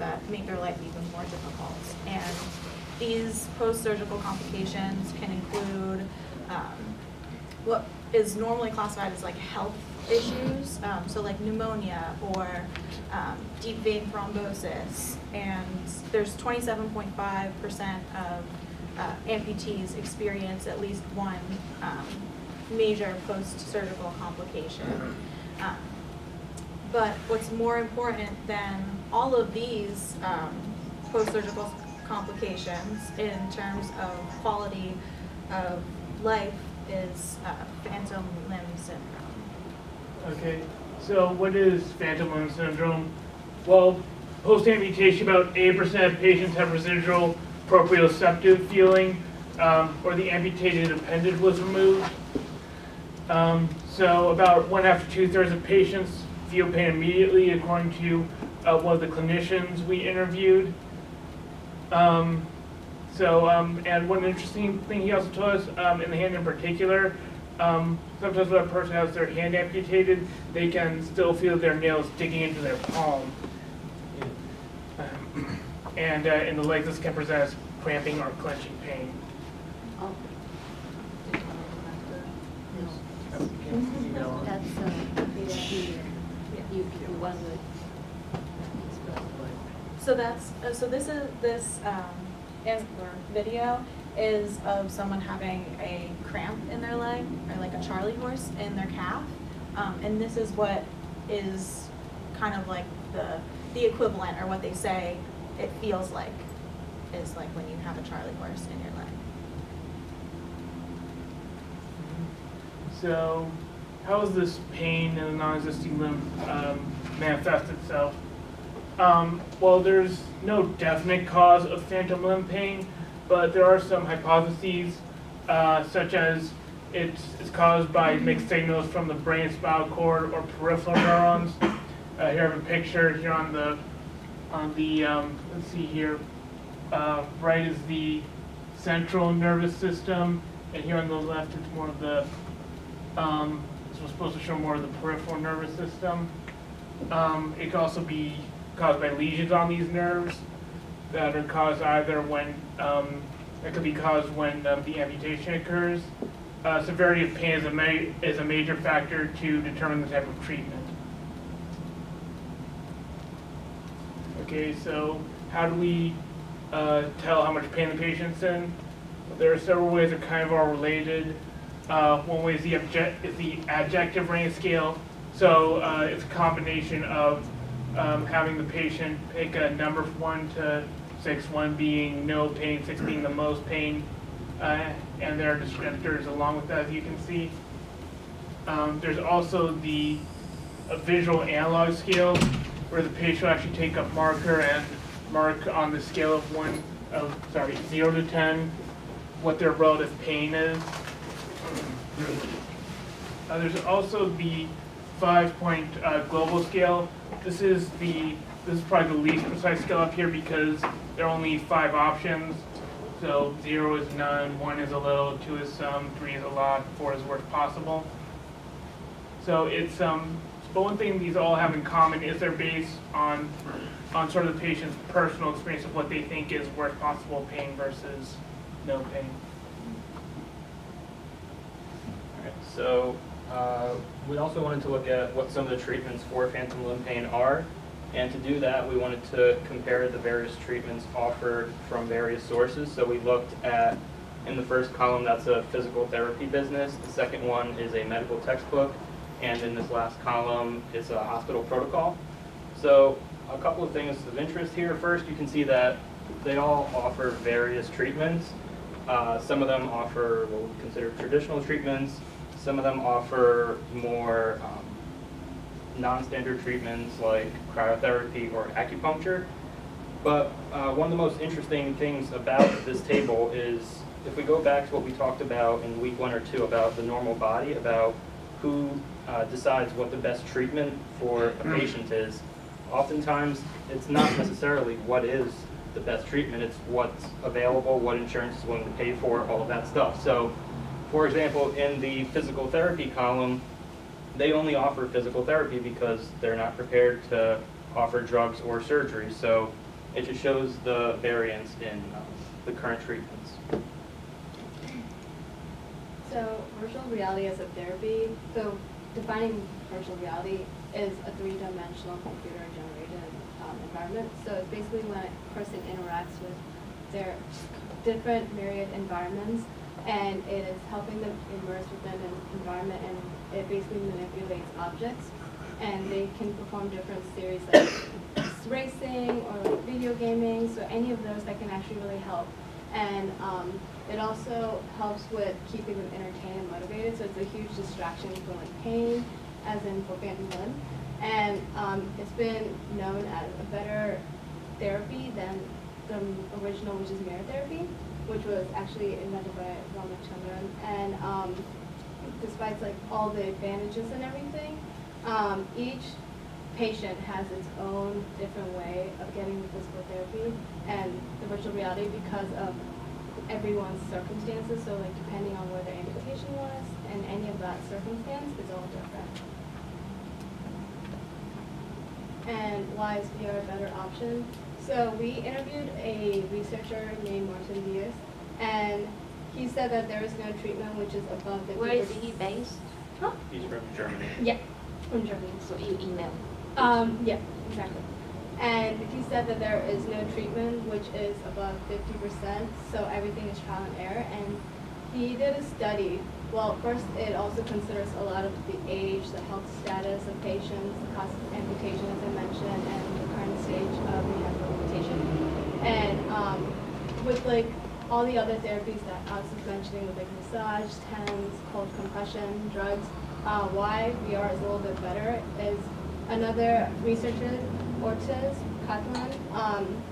that make their life even more difficult. And these post-surgical complications can include what is normally classified as like health issues, so like pneumonia or deep vein thrombosis, and there's 27.5% of amputees experience at least one major post-surgical complication. But what's more important than all of these post-surgical complications in terms of quality of life is phantom limb syndrome. Okay, so what is phantom limb syndrome? Well, post-amputation, about 8% of patients have residual proprioceptive feeling, or the amputated appendage was removed. So about 1/2 to 2/3 of patients feel pain immediately, according to one of the clinicians we interviewed. And one interesting thing he also told us, in the hand in particular, sometimes when a person has their hand amputated, they can still feel their nails digging into their palm. And in the legs, this can present as cramping or clenching pain. Oh. That's you want to. So that's this video is of someone having a cramp in their leg, or like a Charlie horse in their calf, and this is what is kind of like the equivalent, or what they say it feels like, is like when you have a Charlie horse in your leg. So, how does this pain in the non-existing limb manifest itself? Well, there's no definite cause of phantom limb pain, but there are some hypotheses, such as it's caused by mixed signals from the brain spinal cord or peripheral neurons. Here I have a picture here on the let's see here, right is the central nervous system, and here on the left it's more of the this was supposed to show more of the peripheral nervous system. It can also be caused by lesions on these nerves that are caused either when it could be caused when the amputation occurs. Severity of pain is a major factor to determine the type of treatment. Okay, so how do we tell how much pain the patient's in? Well, there are several ways that kind of are related. One way is the adjective rating scale. So it's a combination of having the patient pick a number from 1 to 6, 1 being no pain, 6 being the most pain, and there are descriptors along with that, as you can see. There's also the visual analog scale, where the patient will actually take a marker and mark on the scale of 0 to 10 what their relative pain is. There's also the 5-point global scale. This is probably the least precise scale up here because there are only 5 options. So 0 is none, 1 is a little, 2 is some, 3 is a lot, 4 is worst possible. So it's but one thing these all have in common is they're based on sort of the patient's personal experience of what they think is worst possible pain versus no pain. So we also wanted to look at what some of the treatments for phantom limb pain are, and to do that we wanted to compare the various treatments offered from various sources. So we looked at, in the first column, that's a physical therapy business, the second one is a medical textbook, and in this last column is a hospital protocol. So a couple of things of interest here. First, you can see that they all offer various treatments. Some of them offer what we consider traditional treatments. Some of them offer more non-standard treatments like cryotherapy or acupuncture. But one of the most interesting things about this table is if we go back to what we talked about in week 1 or 2 about the normal body, about who decides what the best treatment for a patient is, oftentimes it's not necessarily what is the best treatment, it's what's available, what insurance is willing to pay for, all of that stuff. So, for example, in the physical therapy column, they only offer physical therapy because they're not prepared to offer drugs or surgery. So It just shows the variance in the current treatments. So virtual reality as a therapy, so defining virtual reality is a three-dimensional computer-generated environment. So it's basically when a person interacts with their different myriad environments, and it is helping them immerse within an environment, and it basically manipulates objects, and they can perform different series like racing or like video gaming, so any of those that can actually really help. And it also helps with keeping them entertained and motivated, so it's a huge distraction from like pain, as in for phantom limb. And it's been known as a better therapy than the original, which is mirror therapy, which was actually invented by Ramachandran. And despite like all the advantages and everything, each patient has its own different way of getting the physical therapy and the virtual reality because of everyone's circumstances. So like depending on where their amputation was and any of that circumstance is all different. And why is VR a better option? So we interviewed a researcher named Martin Diaz, and he said that there is no treatment which is above the. Where is he based? Huh? He's from Germany. Yeah, from Germany. So you email. Yeah, exactly. And he said that there is no treatment which is above 50%, so everything is trial and error. And he did a study. Well, first it also considers a lot of the age, the health status of patients, the cost of amputation, as I mentioned, and the current stage of rehabilitation. And with like all the other therapies that Alex was mentioning, with like massage, TENS, cold compression, drugs, why VR is a little bit better is another researcher, Ortiz Catalan,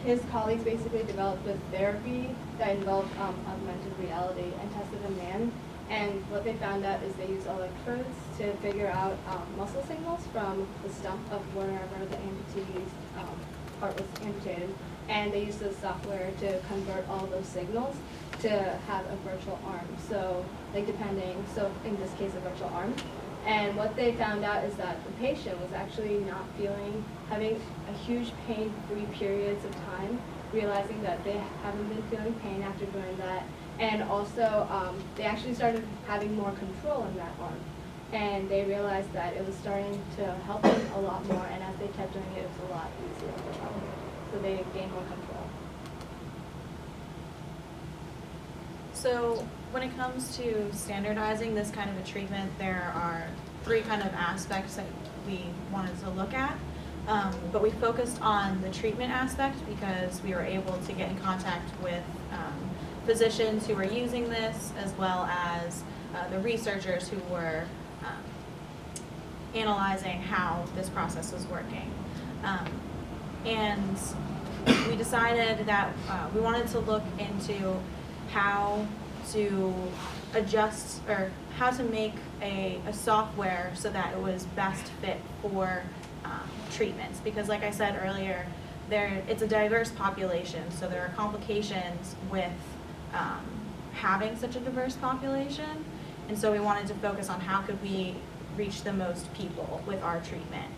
his colleagues basically developed a therapy that involved augmented reality and tested a man. And what they found out is they used electrodes to figure out muscle signals from the stump of wherever the amputee's part was amputated. And they used the software to convert all those signals to have a virtual arm. So like depending, so in this case a virtual arm. And what they found out is that the patient was actually not having a huge pain-free periods of time, realizing that they haven't been feeling pain after doing that. And also, they actually started having more control in that arm. And they realized that it was starting to help them a lot more, and as they kept doing it, it was a lot easier for them. So they gained more control. So when it comes to standardizing this kind of a treatment, there are three kind of aspects that we wanted to look at. But we focused on the treatment aspect because we were able to get in contact with physicians who were using this, as well as the researchers who were analyzing how this process was working. And we decided that we wanted to look into how to adjust or how to make a software so that it was best fit for treatments. Because like I said earlier, it's a diverse population, so there are complications with having such a diverse population. And so we wanted to focus on how could we reach the most people with our treatment.